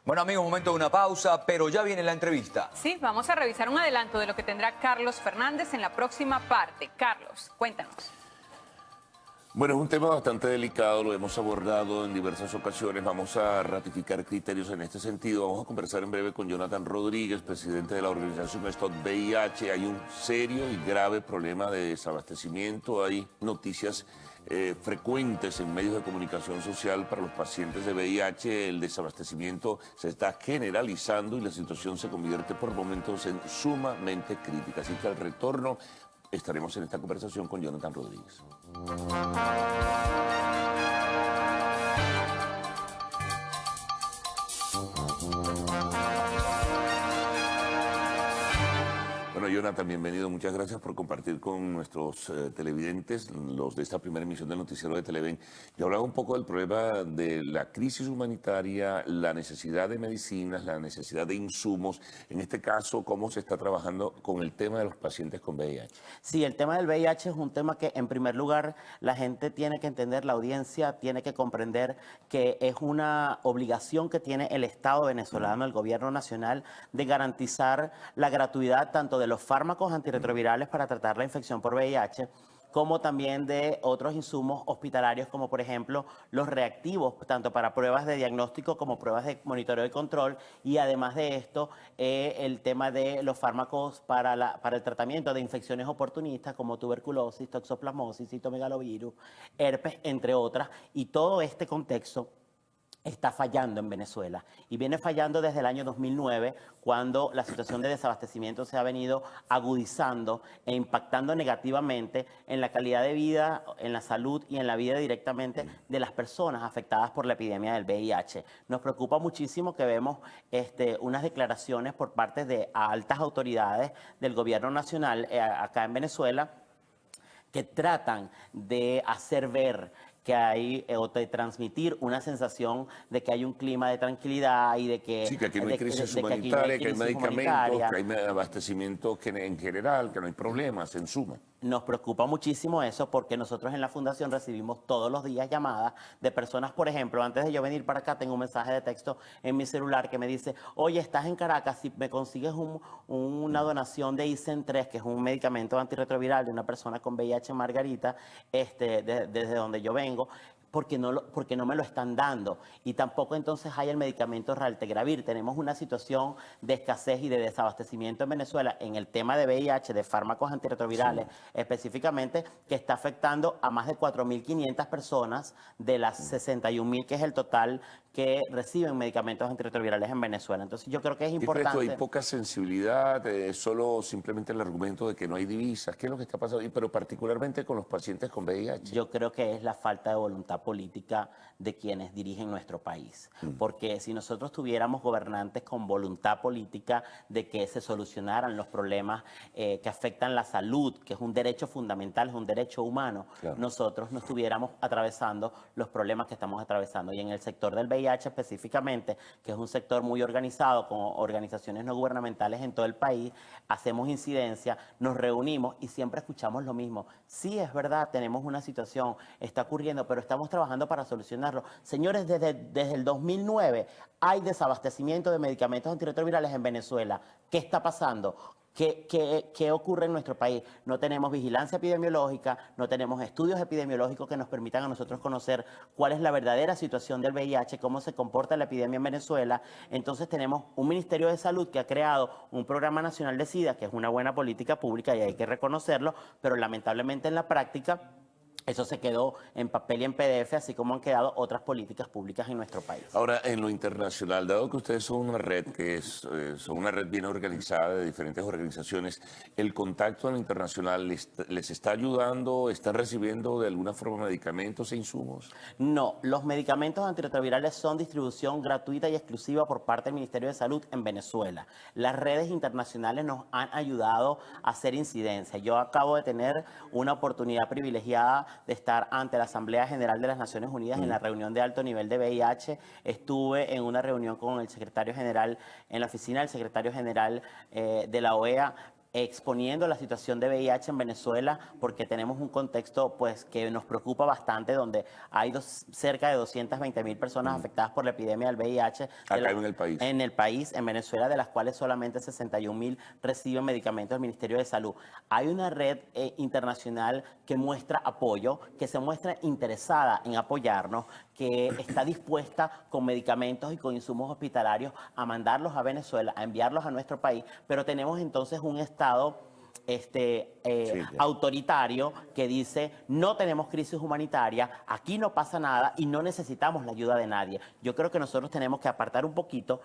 Bueno, amigos, momento de una pausa, pero ya viene la entrevista. Sí, vamos a revisar un adelanto de lo que tendrá Carlos Fernández en la próxima parte. Carlos, cuéntanos. Bueno, es un tema bastante delicado, lo hemos abordado en diversas ocasiones, vamos a ratificar criterios en este sentido, vamos a conversar en breve con Jonathan Rodríguez, presidente de la organización Stop VIH. Hay un serio y grave problema de desabastecimiento, hay noticias frecuentes en medios de comunicación social para los pacientes de VIH, el desabastecimiento se está generalizando y la situación se convierte por momentos en sumamente crítica, así que al retorno estaremos en esta conversación con Jonathan Rodríguez. Bueno, Jonathan, bienvenido. Muchas gracias por compartir con nuestros televidentes, los de esta primera emisión del noticiero de Televen. Y hablaba un poco del problema de la crisis humanitaria, la necesidad de medicinas, la necesidad de insumos. En este caso, ¿cómo se está trabajando con el tema de los pacientes con VIH? Sí, el tema del VIH es un tema que, en primer lugar, la gente tiene que entender, la audiencia tiene que comprender que es una obligación que tiene el Estado venezolano, el gobierno nacional, de garantizar la gratuidad tanto de los fármacos antirretrovirales para tratar la infección por VIH, como también de otros insumos hospitalarios, como por ejemplo los reactivos, tanto para pruebas de diagnóstico como pruebas de monitoreo y control, y además de esto, el tema de los fármacos para el tratamiento de infecciones oportunistas como tuberculosis, toxoplasmosis, citomegalovirus, herpes, entre otras, y todo este contexto está fallando en Venezuela y viene fallando desde el año 2009, cuando la situación de desabastecimiento se ha venido agudizando e impactando negativamente en la calidad de vida, en la salud y en la vida directamente de las personas afectadas por la epidemia del VIH. Nos preocupa muchísimo que vemos unas declaraciones por parte de altas autoridades del gobierno nacional acá en Venezuela, que tratan de hacer ver que hay, o de transmitir una sensación de que hay un clima de tranquilidad y de que... Sí, que aquí no hay crisis humanitaria, que hay medicamentos, que hay abastecimiento en general, que no hay problemas, en suma. Nos preocupa muchísimo eso, porque nosotros en la Fundación recibimos todos los días llamadas de personas. Por ejemplo, antes de yo venir para acá, tengo un mensaje de texto en mi celular que me dice: oye, estás en Caracas, si me consigues una donación de ISEN 3, que es un medicamento antirretroviral de una persona con VIH en Margarita, desde donde yo vengo, porque no me lo están dando. Y tampoco entonces hay el medicamento Raltegravir. Tenemos una situación de escasez y de desabastecimiento en Venezuela en el tema de VIH, de fármacos antirretrovirales, sí, específicamente, que está afectando a más de 4.500 personas de las 61.000, que es el total que reciben medicamentos antirretrovirales en Venezuela. Entonces yo creo que es importante... ¿Hay poca sensibilidad, solo simplemente el argumento de que no hay divisas? ¿Qué es lo que está pasando? Pero particularmente con los pacientes con VIH. Yo creo que es la falta de voluntad política de quienes dirigen nuestro país. Porque si nosotros tuviéramos gobernantes con voluntad política de que se solucionaran los problemas que afectan la salud, que es un derecho fundamental, es un derecho humano, claro, nosotros no estuviéramos atravesando los problemas que estamos atravesando. Y en el sector del VIH específicamente, que es un sector muy organizado, con organizaciones no gubernamentales en todo el país, hacemos incidencia, nos reunimos y siempre escuchamos lo mismo. Sí, es verdad, tenemos una situación, está ocurriendo, pero estamos trabajando para solucionarlo. Señores, desde el 2009 hay desabastecimiento de medicamentos antirretrovirales en Venezuela. ¿Qué está pasando? ¿Qué ocurre en nuestro país? No tenemos vigilancia epidemiológica, no tenemos estudios epidemiológicos que nos permitan a nosotros conocer cuál es la verdadera situación del VIH, cómo se comporta la epidemia en Venezuela. Entonces tenemos un Ministerio de Salud que ha creado un Programa Nacional de SIDA, que es una buena política pública y hay que reconocerlo, pero lamentablemente en la práctica eso se quedó en papel y en PDF, así como han quedado otras políticas públicas en nuestro país. Ahora, en lo internacional, dado que ustedes son una red son una red bien organizada de diferentes organizaciones, ¿el contacto en lo internacional les está ayudando? ¿Están recibiendo de alguna forma medicamentos e insumos? No, los medicamentos antirretrovirales son distribución gratuita y exclusiva por parte del Ministerio de Salud en Venezuela. Las redes internacionales nos han ayudado a hacer incidencia. Yo acabo de tener una oportunidad privilegiada de estar ante la Asamblea General de las Naciones Unidas en la reunión de alto nivel de VIH. Estuve en una reunión con el secretario general, en la oficina del secretario general de la OEA, exponiendo la situación de VIH en Venezuela, porque tenemos un contexto pues que nos preocupa bastante, donde hay cerca de 220.000 personas afectadas por la epidemia del VIH. Acá en el país. En el país, en Venezuela, de las cuales solamente 61.000 reciben medicamentos del Ministerio de Salud. Hay una red internacional que muestra apoyo, que se muestra interesada en apoyarnos, que está dispuesta con medicamentos y con insumos hospitalarios a mandarlos a Venezuela, a enviarlos a nuestro país, pero tenemos entonces un Estado autoritario que dice no tenemos crisis humanitaria, aquí no pasa nada y no necesitamos la ayuda de nadie. Yo creo que nosotros tenemos que apartar un poquito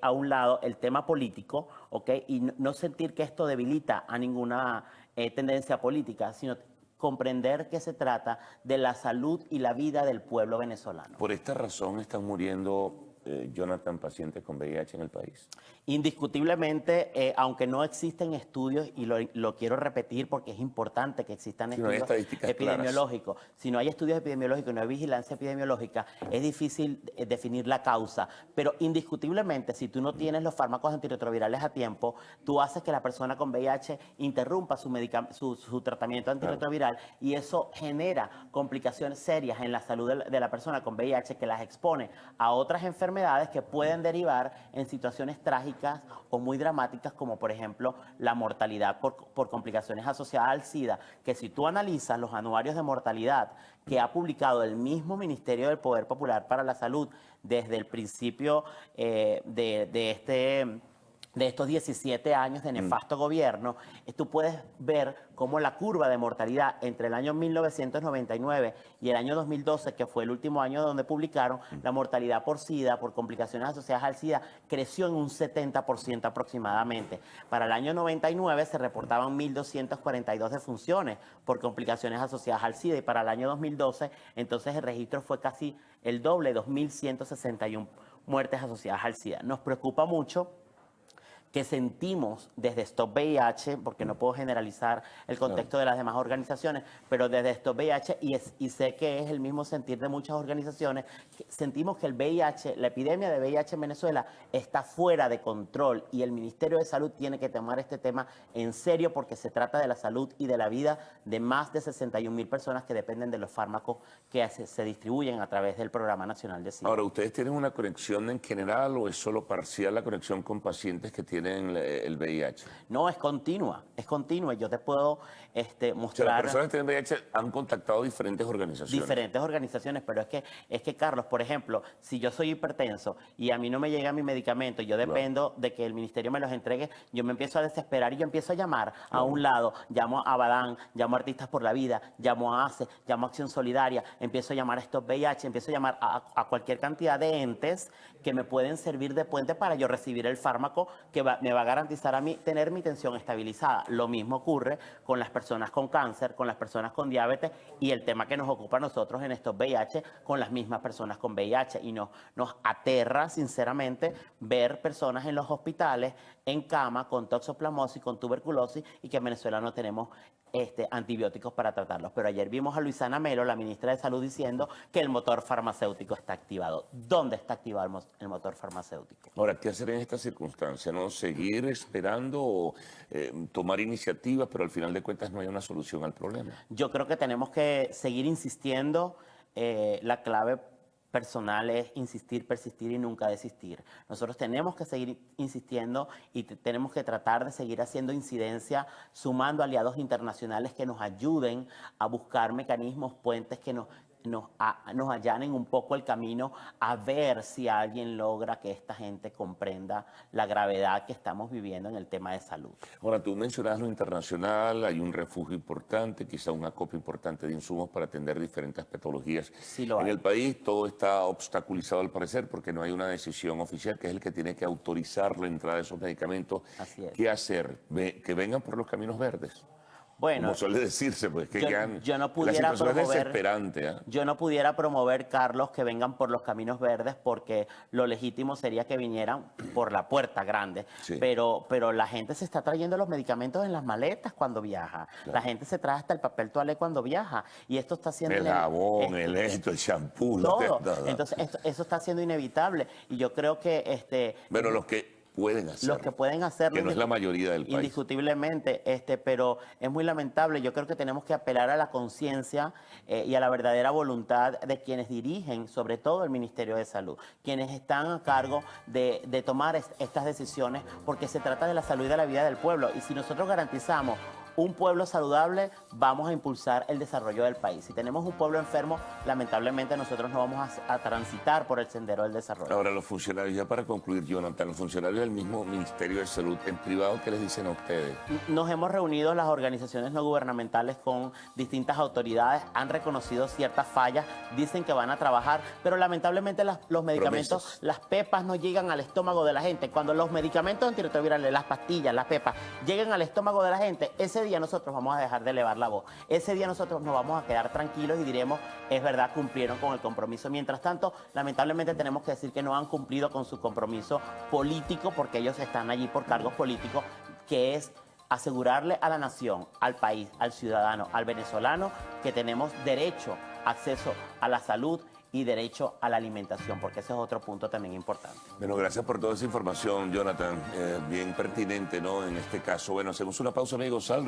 a un lado el tema político, ¿ok? Y no sentir que esto debilita a ninguna tendencia política, sino comprender que se trata de la salud y la vida del pueblo venezolano. Por esta razón están muriendo, Jonathan, pacientes con VIH en el país. Indiscutiblemente, aunque no existen estudios, y lo quiero repetir porque es importante que existan estudios epidemiológicos, si no hay estudios epidemiológicos y no hay vigilancia epidemiológica, es difícil definir la causa. Pero indiscutiblemente, si tú no tienes los fármacos antirretrovirales a tiempo, tú haces que la persona con VIH interrumpa su tratamiento antirretroviral, y eso genera complicaciones serias en la salud de la persona con VIH, que las expone a otras enfermedades que pueden derivar en situaciones trágicas o muy dramáticas, como por ejemplo la mortalidad por complicaciones asociadas al SIDA, que si tú analizas los anuarios de mortalidad que ha publicado el mismo Ministerio del Poder Popular para la Salud desde el principio de estos 17 años de nefasto gobierno, tú puedes ver cómo la curva de mortalidad entre el año 1999 y el año 2012, que fue el último año donde publicaron, la mortalidad por SIDA, por complicaciones asociadas al SIDA, creció en un 70% aproximadamente. Para el año 99 se reportaban 1.242 defunciones por complicaciones asociadas al SIDA, y para el año 2012, entonces el registro fue casi el doble, 2.161 muertes asociadas al SIDA. Nos preocupa mucho que sentimos desde Stop VIH, porque no puedo generalizar el contexto de las demás organizaciones, pero desde Stop VIH, y sé que es el mismo sentir de muchas organizaciones, sentimos que el VIH, la epidemia de VIH en Venezuela está fuera de control, y el Ministerio de Salud tiene que tomar este tema en serio, porque se trata de la salud y de la vida de más de 61.000 personas que dependen de los fármacos que se distribuyen a través del Programa Nacional de SIDA. Ahora, ¿ustedes tienen una conexión en general o es solo parcial la conexión con pacientes que tienen el VIH? No, es continua. Yo te puedo mostrar... O sea, las personas que tienen VIH han contactado diferentes organizaciones. Diferentes organizaciones, pero es que Carlos, por ejemplo, si yo soy hipertenso y a mí no me llega mi medicamento, yo dependo de que el ministerio me los entregue, yo me empiezo a desesperar y yo empiezo a llamar a un lado, llamo a Badán, llamo a Artistas por la Vida, llamo a ACE, llamo a Acción Solidaria, empiezo a llamar a Stop VIH, empiezo a llamar a cualquier cantidad de entes que me pueden servir de puente para yo recibir el fármaco que me va a garantizar a mí tener mi tensión estabilizada. Lo mismo ocurre con las personas con cáncer, con las personas con diabetes, y el tema que nos ocupa a nosotros en Stop VIH con las mismas personas con VIH. Y nos aterra, sinceramente, ver personas en los hospitales en cama con toxoplasmosis, con tuberculosis, y que en Venezuela no tenemos antibióticos para tratarlos. Pero ayer vimos a Luisana Melo, la ministra de Salud, diciendo que el motor farmacéutico está activado. ¿Dónde está activado el motor farmacéutico? Ahora, ¿qué hacer en esta circunstancia? ¿No? ¿Seguir esperando o tomar iniciativas, pero al final de cuentas no hay una solución al problema? Yo creo que tenemos que seguir insistiendo. La clave personal es insistir, persistir y nunca desistir. Nosotros tenemos que seguir insistiendo y tenemos que tratar de seguir haciendo incidencia, sumando aliados internacionales que nos ayuden a buscar mecanismos, puentes que nos allanen un poco el camino, a ver si alguien logra que esta gente comprenda la gravedad que estamos viviendo en el tema de salud. Ahora, tú mencionas lo internacional, hay un refugio importante, quizá un acopio importante de insumos para atender diferentes patologías. Sí lo hay. En el país todo está obstaculizado al parecer porque no hay una decisión oficial que es el que tiene que autorizar la entrada de esos medicamentos. Así es. ¿Qué hacer? Que vengan por los caminos verdes. Bueno, como suele decirse, pues que yo no pudiera la situación es promover, desesperante. ¿Eh? Yo no pudiera promover, Carlos, que vengan por los caminos verdes, porque lo legítimo sería que vinieran por la puerta grande. Sí. Pero la gente se está trayendo los medicamentos en las maletas cuando viaja. Claro. La gente se trae hasta el papel toalé cuando viaja. Y esto está haciendo... El jabón, el champú. Todo. Entonces, eso está siendo inevitable. Y yo creo que... Bueno, los que pueden hacerlo. Los que pueden hacerlo. Que no es la mayoría del país. Indiscutiblemente, pero es muy lamentable. Yo creo que tenemos que apelar a la conciencia y a la verdadera voluntad de quienes dirigen, sobre todo el Ministerio de Salud, quienes están a cargo de tomar estas decisiones, porque se trata de la salud y de la vida del pueblo. Y si nosotros garantizamos un pueblo saludable, vamos a impulsar el desarrollo del país. Si tenemos un pueblo enfermo, lamentablemente nosotros no vamos a transitar por el sendero del desarrollo. Ahora, los funcionarios, ya para concluir, Jonathan, los funcionarios del mismo Ministerio de Salud, en privado, ¿qué les dicen a ustedes? Nos hemos reunido las organizaciones no gubernamentales con distintas autoridades, han reconocido ciertas fallas, dicen que van a trabajar, pero lamentablemente los medicamentos, Promesas. las pepas no llegan al estómago de la gente. Cuando los medicamentos antirretrovirales, las pastillas, las pepas, llegan al estómago de la gente, ese día nosotros vamos a dejar de elevar la voz. Ese día nosotros nos vamos a quedar tranquilos y diremos, es verdad, cumplieron con el compromiso. Mientras tanto, lamentablemente tenemos que decir que no han cumplido con su compromiso político, porque ellos están allí por cargos políticos, que es asegurarle a la nación, al país, al ciudadano, al venezolano, que tenemos derecho, acceso a la salud y derecho a la alimentación, porque ese es otro punto también importante. Bueno, gracias por toda esa información, Jonathan, bien pertinente, ¿no? En este caso, bueno, hacemos una pausa, amigos, al